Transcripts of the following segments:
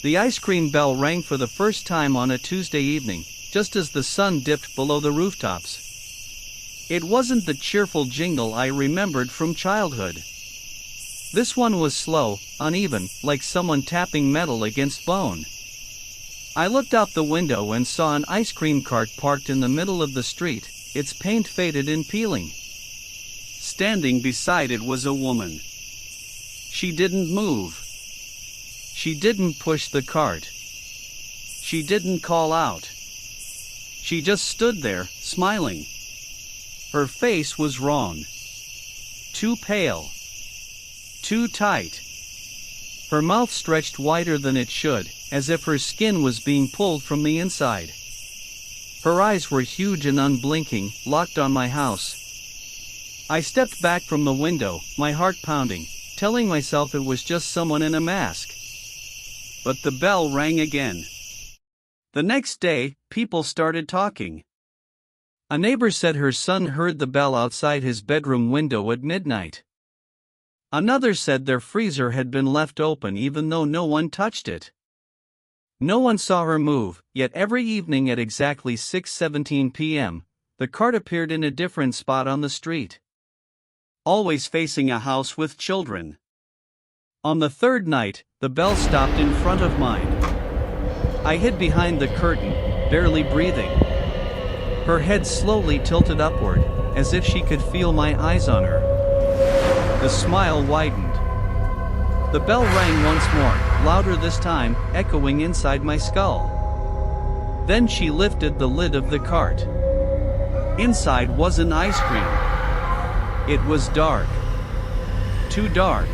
The ice cream bell rang for the first time on a Tuesday evening, just as the sun dipped below the rooftops. It wasn't the cheerful jingle I remembered from childhood. This one was slow, uneven, like someone tapping metal against bone. I looked out the window and saw an ice cream cart parked in the middle of the street, its paint faded and peeling. Standing beside it was a woman. She didn't move. She didn't push the cart. She didn't call out. She just stood there, smiling. Her face was wrong. Too pale. Too tight. Her mouth stretched wider than it should, as if her skin was being pulled from the inside. Her eyes were huge and unblinking, locked on my house. I stepped back from the window, my heart pounding, telling myself it was just someone in a mask. But the bell rang again. The next day, people started talking. A neighbor said her son heard the bell outside his bedroom window at midnight. Another said their freezer had been left open even though no one touched it. No one saw her move, yet every evening at exactly 6:17 p.m., the cart appeared in a different spot on the street. Always facing a house with children. On the third night, the bell stopped in front of mine. I hid behind the curtain, barely breathing. Her head slowly tilted upward, as if she could feel my eyes on her. The smile widened. The bell rang once more, louder this time, echoing inside my skull. Then she lifted the lid of the cart. Inside wasn't ice cream. It was dark. Too dark.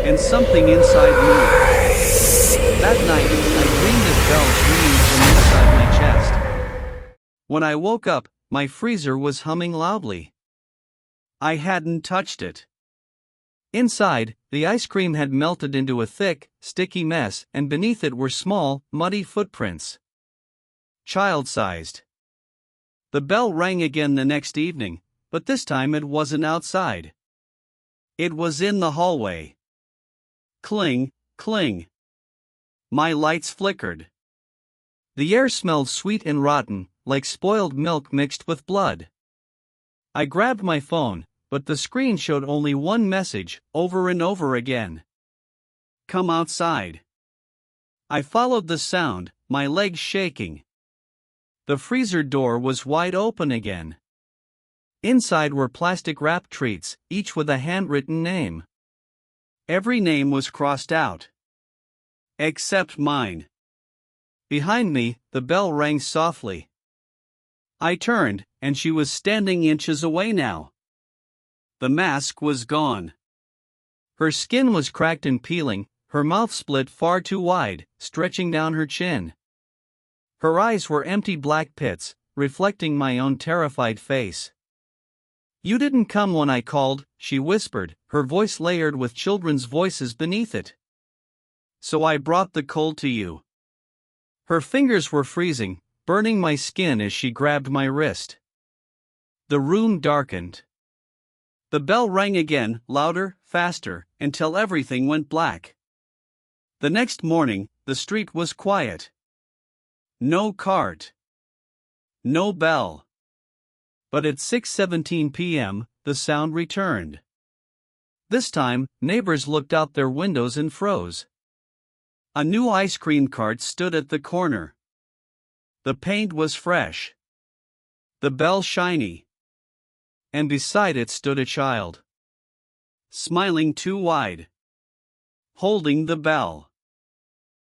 And something inside moved. That night, I dreamed of bells ringing from inside my chest. When I woke up, my freezer was humming loudly. I hadn't touched it. Inside, the ice cream had melted into a thick, sticky mess, and beneath it were small, muddy footprints. Child-sized. The bell rang again the next evening, but this time it wasn't outside. It was in the hallway. Cling, cling. My lights flickered. The air smelled sweet and rotten, like spoiled milk mixed with blood. I grabbed my phone, but the screen showed only one message, over and over again. Come outside. I followed the sound, my legs shaking. The freezer door was wide open again. Inside were plastic-wrapped treats, each with a handwritten name. Every name was crossed out. Except mine. Behind me, the bell rang softly. I turned, and she was standing inches away now. The mask was gone. Her skin was cracked and peeling, her mouth split far too wide, stretching down her chin. Her eyes were empty black pits, reflecting my own terrified face. You didn't come when I called, she whispered, her voice layered with children's voices beneath it. So I brought the cold to you. Her fingers were freezing, burning my skin as she grabbed my wrist. The room darkened. The bell rang again, louder, faster, until everything went black. The next morning, the street was quiet. No cart. No bell. But at 6:17 p.m., the sound returned. This time, neighbors looked out their windows and froze. A new ice cream cart stood at the corner. The paint was fresh. The bell shiny. And beside it stood a child. Smiling too wide. Holding the bell.